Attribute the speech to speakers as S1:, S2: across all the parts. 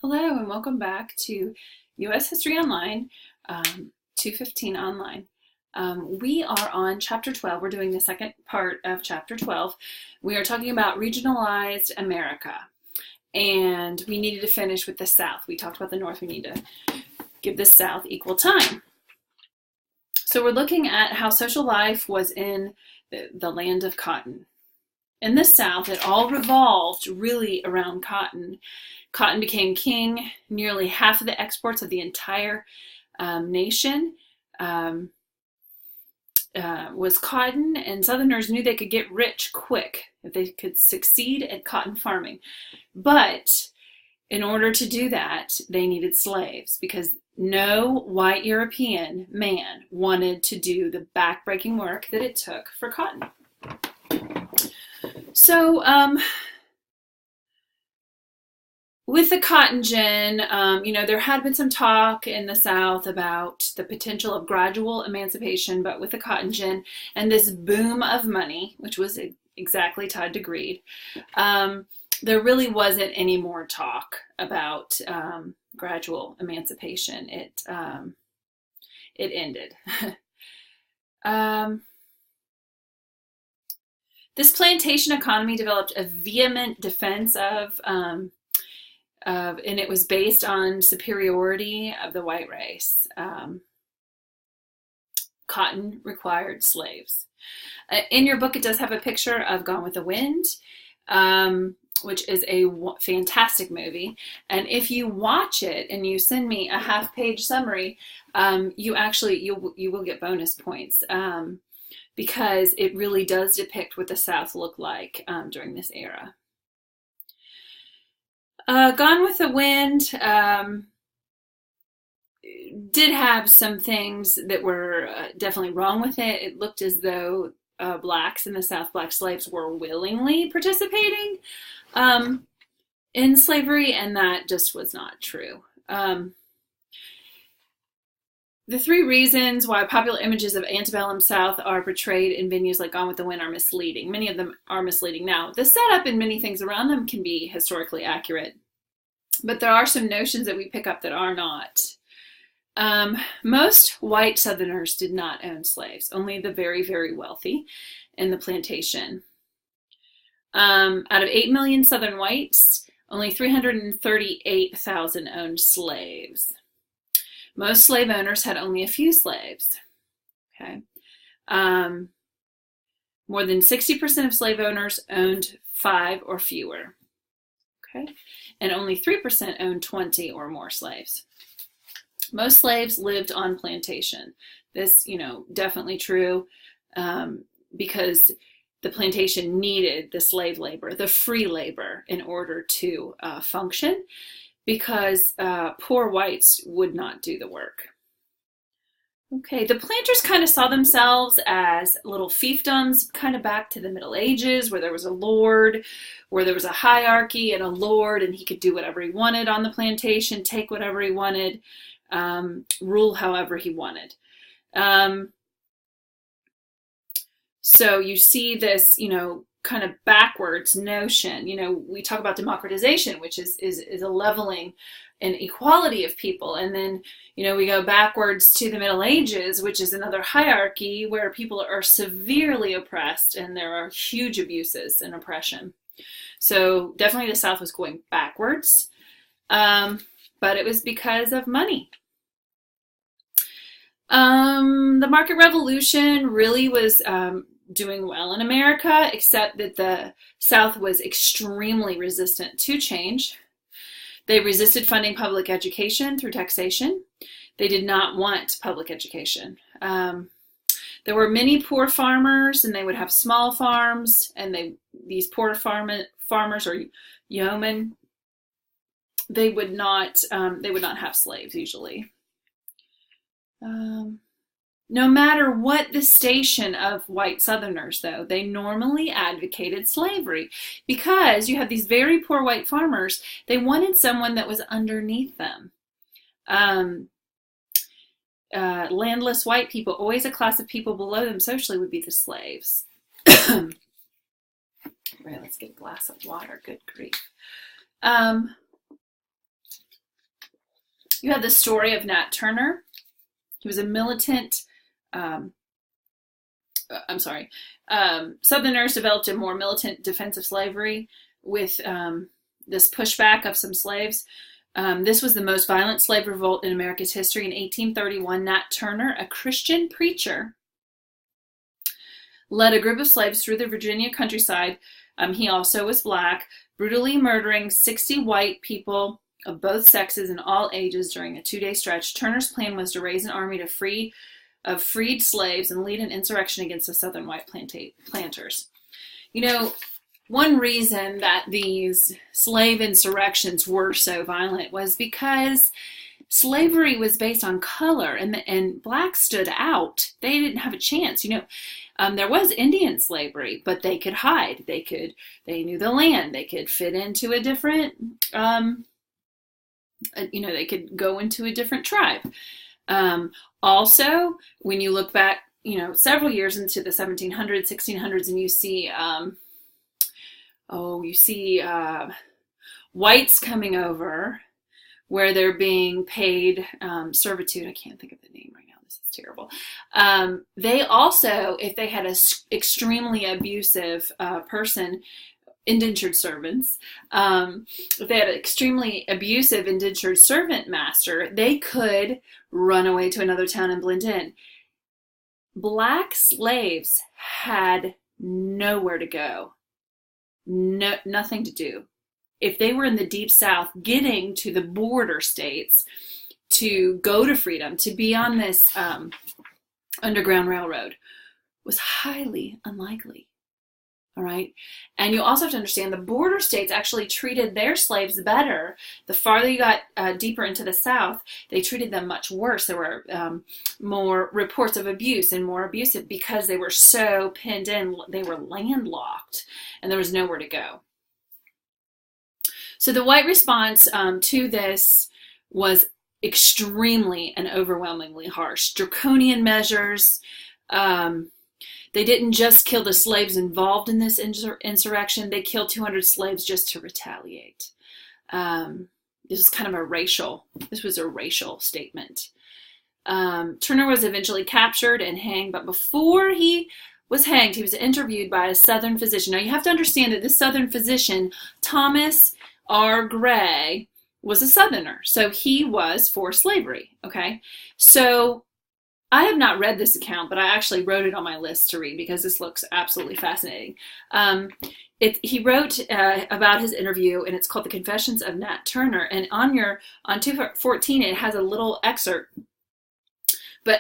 S1: Hello and welcome back to U.S. History Online, 215 Online. We are on Chapter 12. We're doing the second part of Chapter 12. We are talking about regionalized America, and we needed to finish with the South. We talked about the North. We need to give the South equal time. So we're looking at how social life was in the land of cotton. In the South, it all revolved really around cotton. Cotton became king. Nearly half of the exports of the entire nation was cotton, and Southerners knew they could get rich quick if they could succeed at cotton farming. But in order to do that, they needed slaves because no white European man wanted to do the backbreaking work that it took for cotton. So, with the cotton gin, there had been some talk in the South about the potential of gradual emancipation, but with the cotton gin and this boom of money, which was exactly tied to greed, there really wasn't any more talk about gradual emancipation. It ended. This plantation economy developed a vehement defense and it was based on superiority of the white race. Cotton required slaves. In your book, it does have a picture of Gone with the Wind, which is a fantastic movie. And if you watch it and you send me a half-page summary, you will get bonus points. Because it really does depict what the South looked like during this era. Gone with the Wind did have some things that were definitely wrong with it. It looked as though blacks in the South, black slaves, were willingly participating in slavery, and that just was not true. The three reasons why popular images of antebellum South are portrayed in venues like Gone with the Wind are misleading. Many of them are misleading. Now, the setup and many things around them can be historically accurate, but there are some notions that we pick up that are not. Most white Southerners did not own slaves, only the very, very wealthy in the plantation. Out of 8 million Southern whites, only 338,000 owned slaves. Most slave owners had only a few slaves. Okay. More than 60% of slave owners owned 5 or fewer. Okay. And only 3% owned 20 or more slaves. Most slaves lived on plantation. This, definitely true because the plantation needed the slave labor, the free labor, in order to function, because poor whites would not do the work. Okay, the planters kind of saw themselves as little fiefdoms, kind of back to the Middle Ages, where there was a lord, where there was a hierarchy and a lord, and he could do whatever he wanted on the plantation, take whatever he wanted, rule however he wanted. So you see this, kind of backwards notion. We talk about democratization, which is a leveling and equality of people. And then, we go backwards to the Middle Ages, which is another hierarchy where people are severely oppressed and there are huge abuses and oppression. So definitely the South was going backwards, but it was because of money. The market revolution really was doing well in America, except that the South was extremely resistant to change. They resisted funding public education through taxation. They did not want public education. There were many poor farmers, and they would have small farms, and these poor farmers or yeomen, they would not have slaves usually. No matter what the station of white Southerners, though, they normally advocated slavery because you have these very poor white farmers. They wanted someone that was underneath them. Landless white people, always a class of people below them socially, would be the slaves. Right, let's get a glass of water. Good grief. You have the story of Nat Turner. He was a militant, Southerners developed a more militant defense of slavery with this pushback of some slaves. This was the most violent slave revolt in America's history. In 1831, Nat Turner, a Christian preacher, led a group of slaves through the Virginia countryside. He also was black, brutally murdering 60 white people of both sexes and all ages during a 2-day stretch. Turner's plan was to raise an army of freed slaves and lead an insurrection against the Southern white planters. You know, one reason that these slave insurrections were so violent was because slavery was based on color, and blacks stood out. They didn't have a chance. There was Indian slavery, but they could hide. They knew the land. They could fit into a different, they could go into a different tribe. Also, when you look back, several years into the 1700s, 1600s, and you see, whites coming over where they're being paid servitude. I can't think of the name right now. This is terrible. They also, if they had an extremely abusive person, indentured servants, if they had an extremely abusive indentured servant master, they could run away to another town and blend in. Black slaves had nowhere to go, nothing to do. If they were in the Deep South, getting to the border states to go to freedom, to be on this Underground Railroad, was highly unlikely. All right. And you also have to understand the border states actually treated their slaves better. The farther you got deeper into the South, they treated them much worse. There were more reports of abuse and more abusive because they were so pinned in. They were landlocked and there was nowhere to go. So the white response to this was extremely and overwhelmingly harsh. Draconian measures. They didn't just kill the slaves involved in this insurrection. They killed 200 slaves just to retaliate. This was kind of a racial statement. Turner was eventually captured and hanged, but before he was hanged, he was interviewed by a Southern physician. Now you have to understand that this Southern physician, Thomas R. Gray, was a Southerner. So he was for slavery, okay? So I have not read this account, but I actually wrote it on my list to read because this looks absolutely fascinating. He wrote about his interview, and it's called The Confessions of Nat Turner. And on 214, it has a little excerpt. But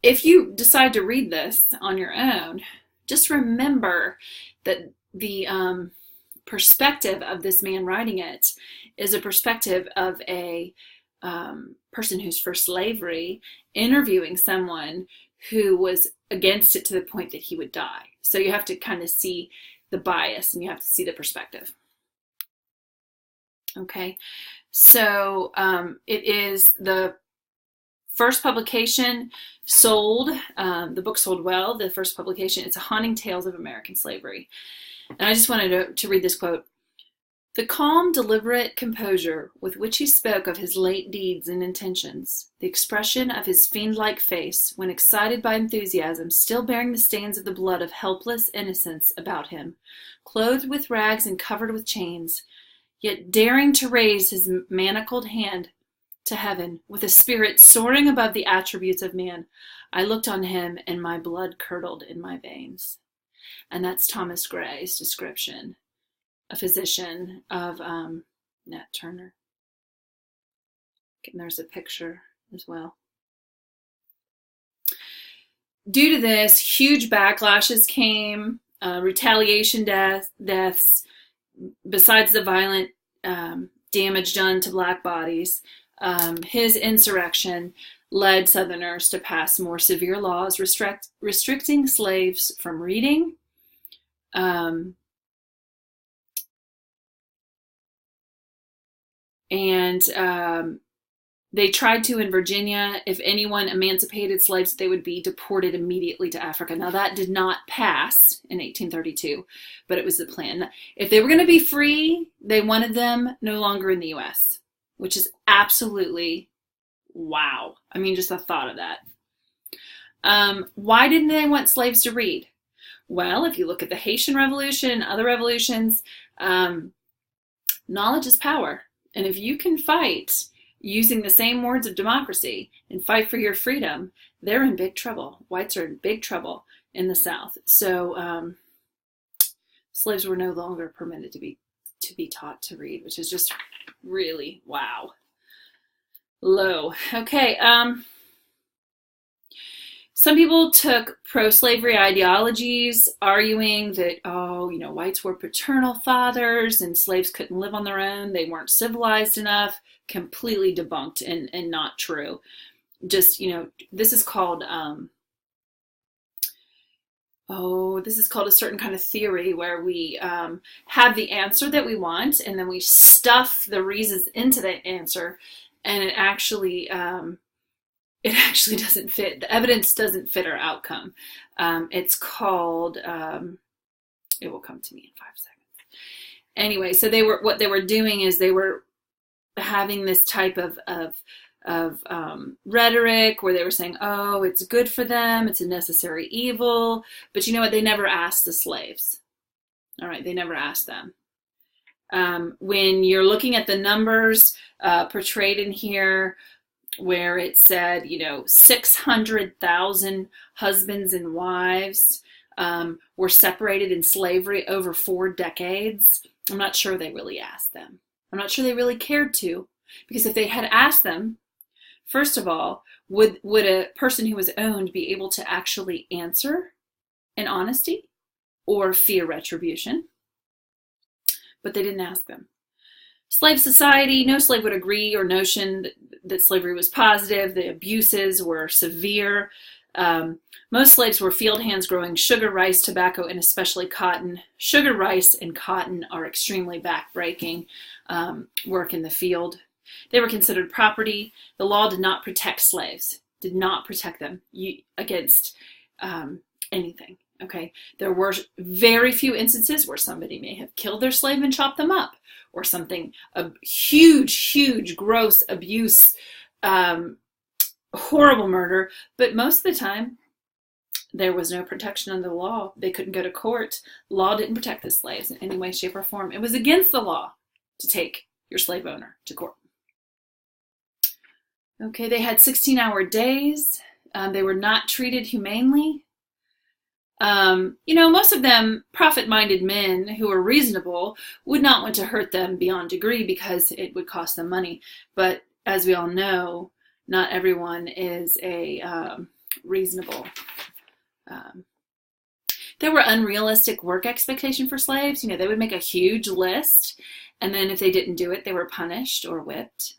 S1: if you decide to read this on your own, just remember that the perspective of this man writing it is a perspective of a person who's for slavery interviewing someone who was against it to the point that he would die. So you have to kind of see the bias and you have to see the perspective. Okay, so it is the first publication sold, the book sold well. The first publication, it's a Haunting Tales of American Slavery. And I just wanted to read this quote. The calm, deliberate composure with which he spoke of his late deeds and intentions, the expression of his fiend-like face when excited by enthusiasm, still bearing the stains of the blood of helpless innocence about him, clothed with rags and covered with chains, yet daring to raise his manacled hand to heaven, with a spirit soaring above the attributes of man, I looked on him and my blood curdled in my veins. And that's Thomas Gray's description, a physician of Nat Turner. And there's a picture as well. Due to this, huge backlashes came, retaliation deaths, besides the violent damage done to black bodies. His insurrection led Southerners to pass more severe laws restricting slaves from reading, they tried to, in Virginia, if anyone emancipated slaves, they would be deported immediately to Africa. Now, that did not pass in 1832, but it was the plan. If they were going to be free, they wanted them no longer in the U.S., which is absolutely Wow. I mean, just the thought of that. Why didn't they want slaves to read? Well, if you look at the Haitian Revolution, other revolutions, knowledge is power. And if you can fight using the same words of democracy and fight for your freedom, they're in big trouble. Whites are in big trouble in the South. So slaves were no longer permitted to be taught to read, which is just really, wow, low. Okay. Some people took pro-slavery ideologies, arguing that, whites were paternal fathers and slaves couldn't live on their own. They weren't civilized enough. Completely debunked and not true. Just, this is called, this is called a certain kind of theory where we have the answer that we want and then we stuff the reasons into that answer, and it actually doesn't fit. The evidence doesn't fit our outcome. It's called, it will come to me in 5 seconds. Anyway, so what they were doing is they were having this type of rhetoric where they were saying, oh, it's good for them, it's a necessary evil. But you know what? They never asked the slaves. All right, they never asked them. When you're looking at the numbers portrayed in here, where it said, 600,000 husbands and wives were separated in slavery over 4 decades. I'm not sure they really asked them. I'm not sure they really cared to, because if they had asked them, first of all, would a person who was owned be able to actually answer in honesty or fear retribution? But they didn't ask them. Slave society, no slave would agree or notion that slavery was positive. The abuses were severe. Most slaves were field hands growing sugar, rice, tobacco, and especially cotton. Sugar, rice, and cotton are extremely backbreaking work in the field. They were considered property. The law did not protect slaves, did not protect them against anything. Okay, there were very few instances where somebody may have killed their slave and chopped them up, or something, a huge, gross abuse, horrible murder. But most of the time, there was no protection under the law. They couldn't go to court. Law didn't protect the slaves in any way, shape, or form. It was against the law to take your slave owner to court. Okay, they had 16-hour days. They were not treated humanely. Most of them, profit-minded men who were reasonable, would not want to hurt them beyond degree because it would cost them money. But as we all know, not everyone is a reasonable. There were unrealistic work expectations for slaves. They would make a huge list, and then if they didn't do it, they were punished or whipped.